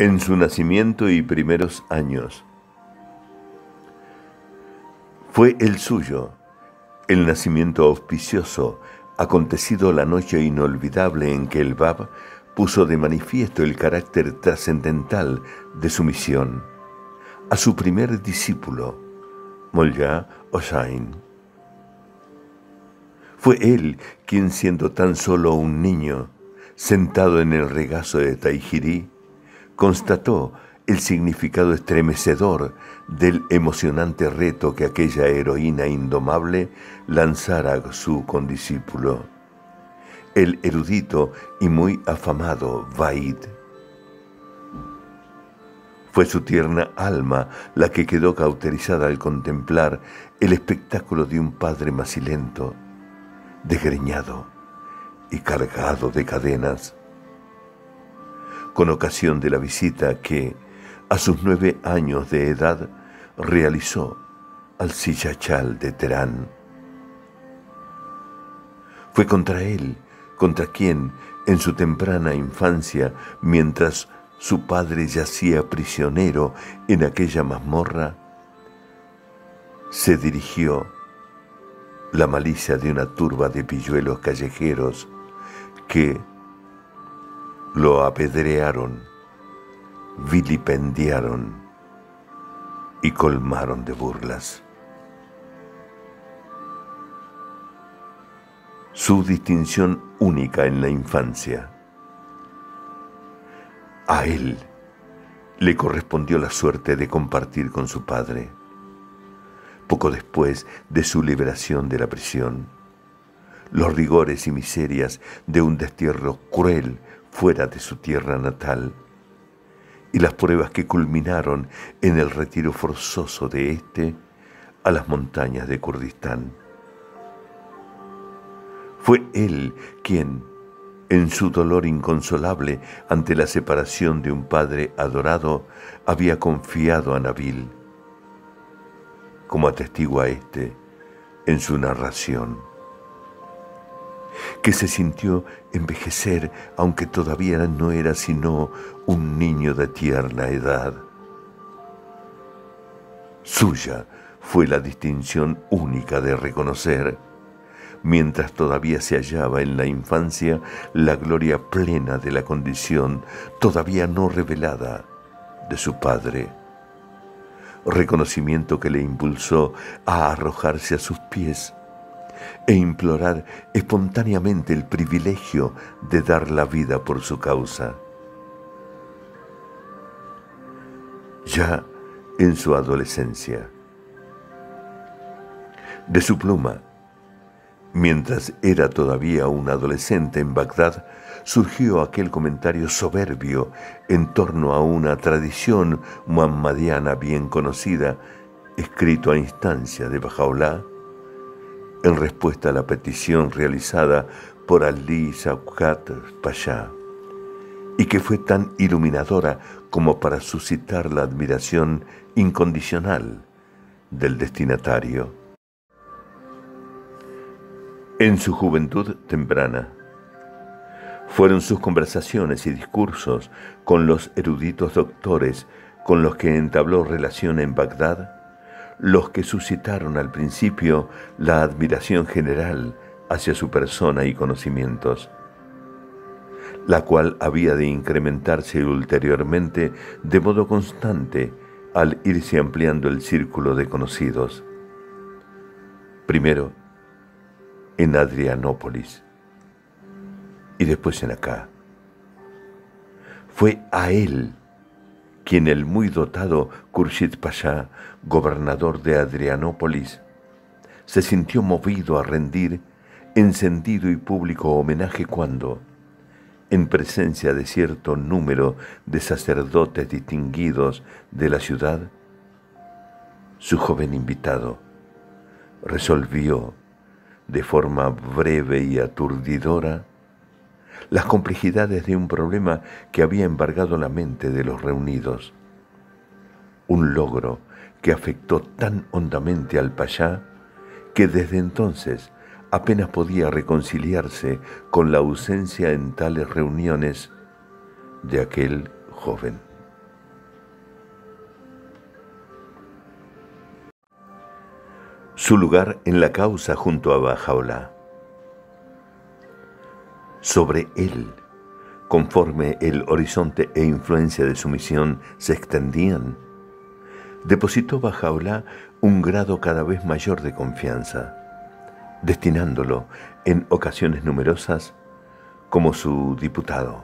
En su nacimiento y primeros años. Fue el suyo, el nacimiento auspicioso, acontecido la noche inolvidable en que el Bab puso de manifiesto el carácter trascendental de su misión, a su primer discípulo, Molla Hossain. Fue él quien, siendo tan solo un niño, sentado en el regazo de Taijiri, constató el significado estremecedor del emocionante reto que aquella heroína indomable lanzara a su condiscípulo, el erudito y muy afamado Vaid. Fue su tierna alma la que quedó cauterizada al contemplar el espectáculo de un padre macilento, desgreñado y cargado de cadenas, con ocasión de la visita que, a sus 9 años de edad, realizó al Siyachal de Teherán. Fue contra él, contra quien, en su temprana infancia, mientras su padre yacía prisionero en aquella mazmorra, se dirigió la malicia de una turba de pilluelos callejeros que lo apedrearon, vilipendiaron y colmaron de burlas. Su distinción única en la infancia. A él le correspondió la suerte de compartir con su padre, poco después de su liberación de la prisión, los rigores y miserias de un destierro cruel fuera de su tierra natal, y las pruebas que culminaron en el retiro forzoso de éste a las montañas de Kurdistán. Fue él quien, en su dolor inconsolable ante la separación de un padre adorado, había confiado a Nabil, como atestigua éste en su narración, que se sintió envejecer aunque todavía no era sino un niño de tierna edad. Suya fue la distinción única de reconocer, mientras todavía se hallaba en la infancia, la gloria plena de la condición todavía no revelada de su padre, reconocimiento que le impulsó a arrojarse a sus pies e implorar espontáneamente el privilegio de dar la vida por su causa. Ya en su adolescencia, de su pluma, mientras era todavía un adolescente en Bagdad, surgió aquel comentario soberbio en torno a una tradición muhammadiana bien conocida, escrito a instancia de Bahá'u'lláh, en respuesta a la petición realizada por Ali Shaukat Pasha, y que fue tan iluminadora como para suscitar la admiración incondicional del destinatario. En su juventud temprana, fueron sus conversaciones y discursos con los eruditos doctores con los que entabló relación en Bagdad los que suscitaron al principio la admiración general hacia su persona y conocimientos, la cual había de incrementarse ulteriormente de modo constante al irse ampliando el círculo de conocidos. Primero en Adrianópolis y después en Acá. Fue a él quien el muy dotado Khurshid Pasha, gobernador de Adrianópolis, se sintió movido a rendir encendido y público homenaje cuando, en presencia de cierto número de sacerdotes distinguidos de la ciudad, su joven invitado resolvió de forma breve y aturdidora las complejidades de un problema que había embargado la mente de los reunidos. Un logro que afectó tan hondamente al Pashá que desde entonces apenas podía reconciliarse con la ausencia en tales reuniones de aquel joven. su lugar en la causa junto a Bahá'u'lláh. Sobre él, conforme el horizonte e influencia de su misión se extendían, depositó Bahá'u'lláh un grado cada vez mayor de confianza, destinándolo en ocasiones numerosas como su diputado,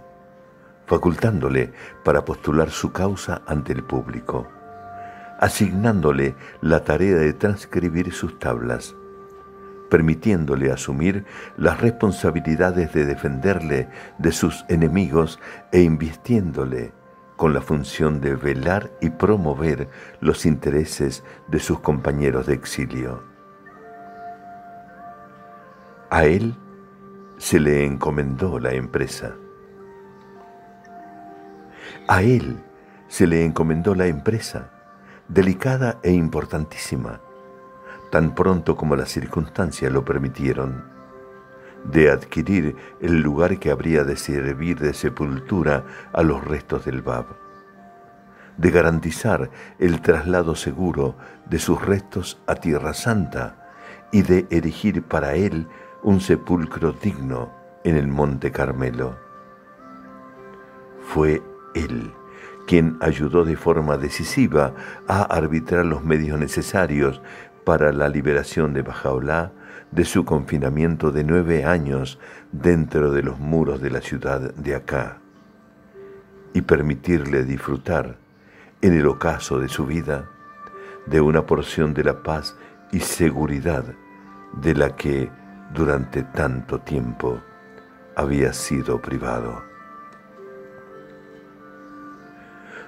facultándole para postular su causa ante el público, asignándole la tarea de transcribir sus tablas, permitiéndole asumir las responsabilidades de defenderle de sus enemigos e invistiéndole con la función de velar y promover los intereses de sus compañeros de exilio. A él se le encomendó la empresa. A él se le encomendó la empresa, delicada e importantísima, tan pronto como las circunstancias lo permitieron, de adquirir el lugar que habría de servir de sepultura a los restos del Bab, de garantizar el traslado seguro de sus restos a Tierra Santa y de erigir para él un sepulcro digno en el Monte Carmelo. Fue él quien ayudó de forma decisiva a arbitrar los medios necesarios para la liberación de Bahá'u'lláh de su confinamiento de 9 años dentro de los muros de la ciudad de Acá y permitirle disfrutar, en el ocaso de su vida, de una porción de la paz y seguridad de la que durante tanto tiempo había sido privado.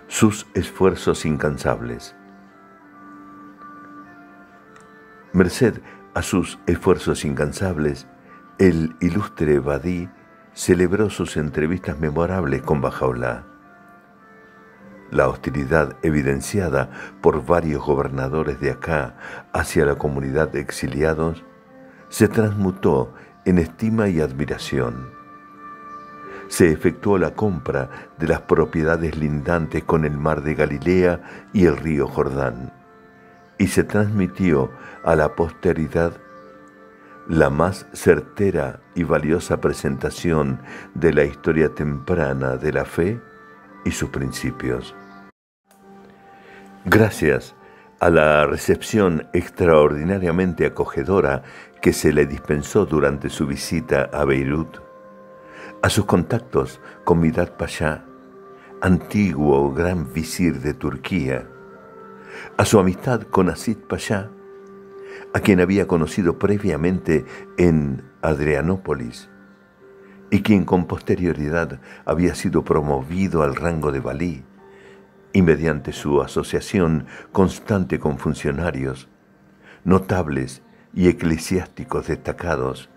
Sus esfuerzos incansables. Merced a sus esfuerzos incansables, el ilustre Badí celebró sus entrevistas memorables con Bahá'u'lláh. La hostilidad evidenciada por varios gobernadores de Acá hacia la comunidad de exiliados se transmutó en estima y admiración. Se efectuó la compra de las propiedades lindantes con el mar de Galilea y el río Jordán, y se transmitió a la posteridad la más certera y valiosa presentación de la historia temprana de la fe y sus principios. Gracias a la recepción extraordinariamente acogedora que se le dispensó durante su visita a Beirut, a sus contactos con Midhat Pasha, antiguo gran visir de Turquía, a su amistad con Aziz Pasha, a quien había conocido previamente en Adrianópolis y quien con posterioridad había sido promovido al rango de valí, y mediante su asociación constante con funcionarios, notables y eclesiásticos destacados,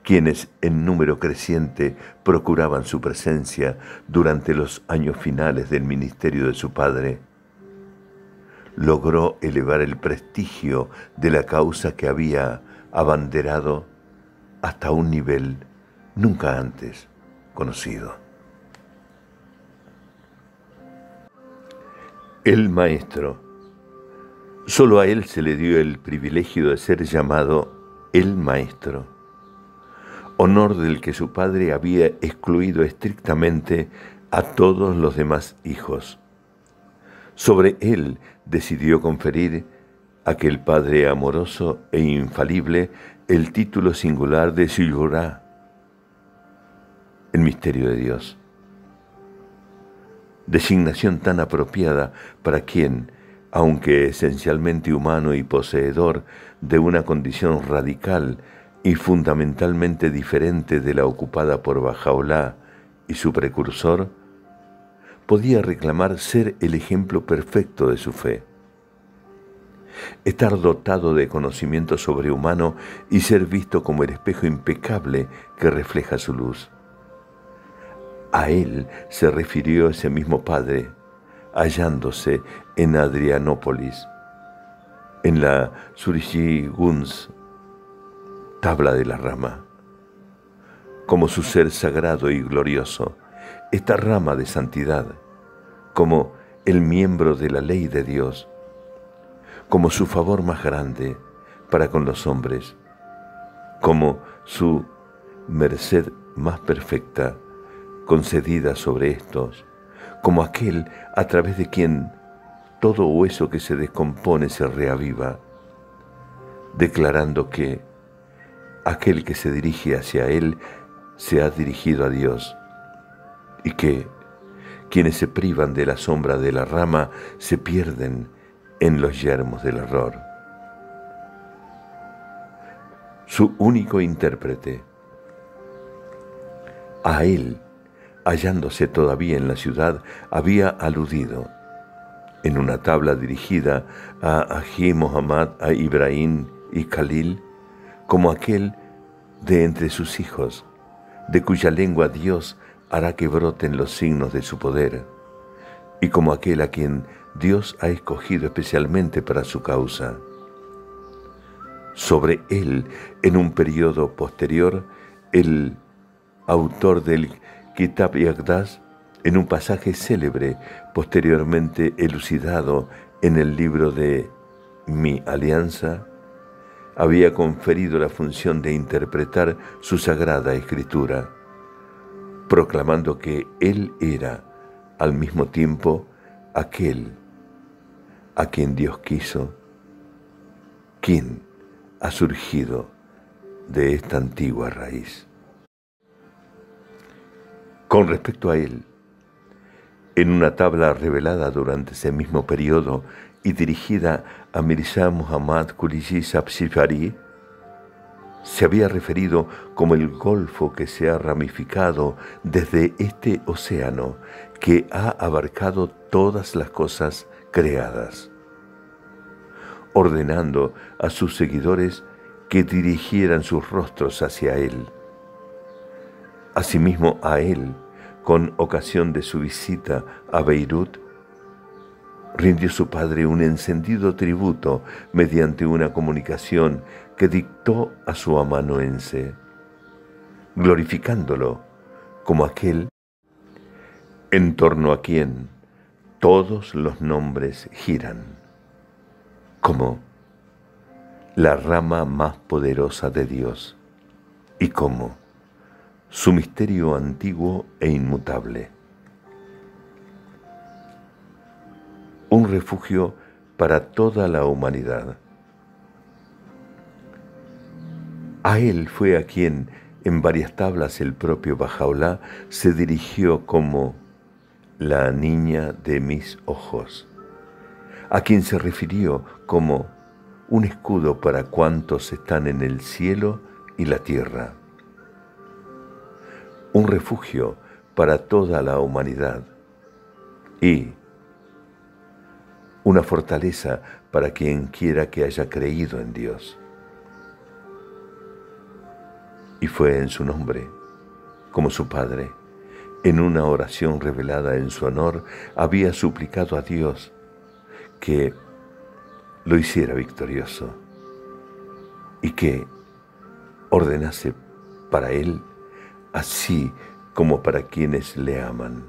quienes en número creciente procuraban su presencia durante los años finales del ministerio de su padre, logró elevar el prestigio de la causa que había abanderado hasta un nivel nunca antes conocido. El maestro. Solo a él se le dio el privilegio de ser llamado el maestro, honor del que su padre había excluido estrictamente a todos los demás hijos. Sobre él decidió conferir aquel padre amoroso e infalible el título singular de Shuyurá, el misterio de Dios. Designación tan apropiada para quien, aunque esencialmente humano y poseedor de una condición radical y fundamentalmente diferente de la ocupada por Bahá'u'lláh y su precursor, podía reclamar ser el ejemplo perfecto de su fe, estar dotado de conocimiento sobrehumano y ser visto como el espejo impecable que refleja su luz. A él se refirió ese mismo padre, hallándose en Adrianópolis, en la Suriji Guns, tabla de la rama, como su ser sagrado y glorioso, esta rama de santidad, como el miembro de la ley de Dios, como su favor más grande, para con los hombres, como su merced más perfecta, concedida sobre estos, como aquel a través de quien todo hueso que se descompone se reaviva, declarando que aquel que se dirige hacia él se ha dirigido a Dios, y que quienes se privan de la sombra de la rama se pierden en los yermos del error. Su único intérprete, a él, hallándose todavía en la ciudad, había aludido en una tabla dirigida a Ají Mohammad, a Ibrahim y Khalil, como aquel de entre sus hijos, de cuya lengua Dios hará que broten los signos de su poder, y como aquel a quien Dios ha escogido especialmente para su causa. Sobre él, en un periodo posterior, el autor del Kitab Yaqdás, en un pasaje célebre, posteriormente elucidado en el libro de Mi Alianza, había conferido la función de interpretar su sagrada escritura, proclamando que él era, al mismo tiempo, aquel a quien Dios quiso, quien ha surgido de esta antigua raíz. Con respecto a él, en una tabla revelada durante ese mismo periodo y dirigida a Mirza Muhammad Qureshi Sabzifari, se había referido como el golfo que se ha ramificado desde este océano que ha abarcado todas las cosas creadas, ordenando a sus seguidores que dirigieran sus rostros hacia él. Asimismo a él, con ocasión de su visita a Beirut, rindió su padre un encendido tributo mediante una comunicación que dictó a su amanuense, glorificándolo como aquel en torno a quien todos los nombres giran, como la rama más poderosa de Dios y como su misterio antiguo e inmutable. Un refugio para toda la humanidad. A él fue a quien en varias tablas el propio Bahá'u'lláh se dirigió como la niña de mis ojos, a quien se refirió como un escudo para cuantos están en el cielo y la tierra, un refugio para toda la humanidad y una fortaleza para quien quiera que haya creído en Dios. Y fue en su nombre, como su padre, en una oración revelada en su honor, había suplicado a Dios que lo hiciera victorioso y que ordenase para él, así como para quienes le aman,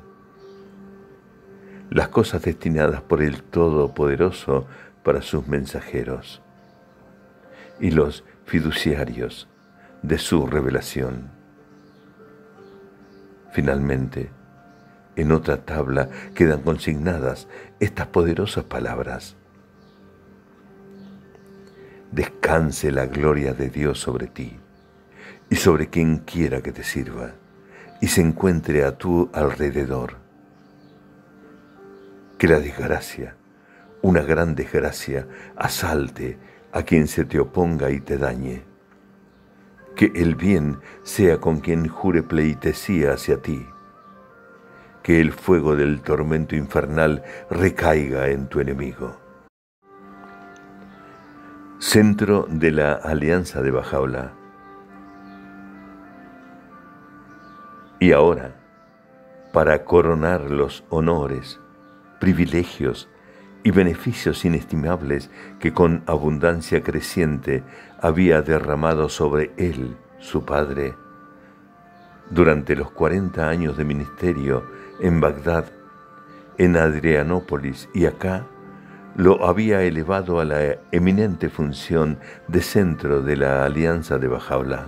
las cosas destinadas por el Todopoderoso para sus mensajeros y los fiduciarios de su revelación. Finalmente, en otra tabla quedan consignadas estas poderosas palabras: descanse la gloria de Dios sobre ti y sobre quien quiera que te sirva y se encuentre a tu alrededor. Que la desgracia, una gran desgracia, asalte a quien se te oponga y te dañe. Que el bien sea con quien jure pleitesía hacia ti. Que el fuego del tormento infernal recaiga en tu enemigo. Centro de la Alianza de Bahá'u'lláh. Y ahora, para coronar los honores, privilegios y beneficios inestimables que con abundancia creciente había derramado sobre él, su padre, durante los 40 años de ministerio en Bagdad, en Adrianópolis y acá, lo había elevado a la eminente función de centro de la Alianza de Bahá'u'lláh,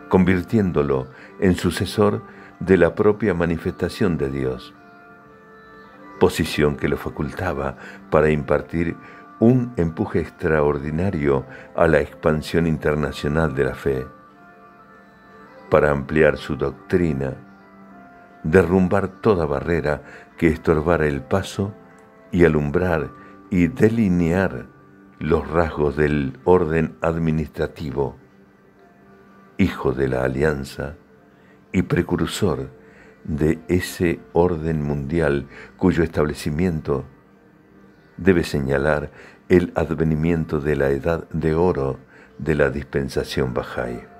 convirtiéndolo en sucesor de la propia manifestación de Dios, posición que lo facultaba para impartir un empuje extraordinario a la expansión internacional de la fe, para ampliar su doctrina, derrumbar toda barrera que estorbara el paso y alumbrar y delinear los rasgos del orden administrativo, hijo de la alianza y precursor de ese orden mundial cuyo establecimiento debe señalar el advenimiento de la edad de oro de la dispensación Bahá'í.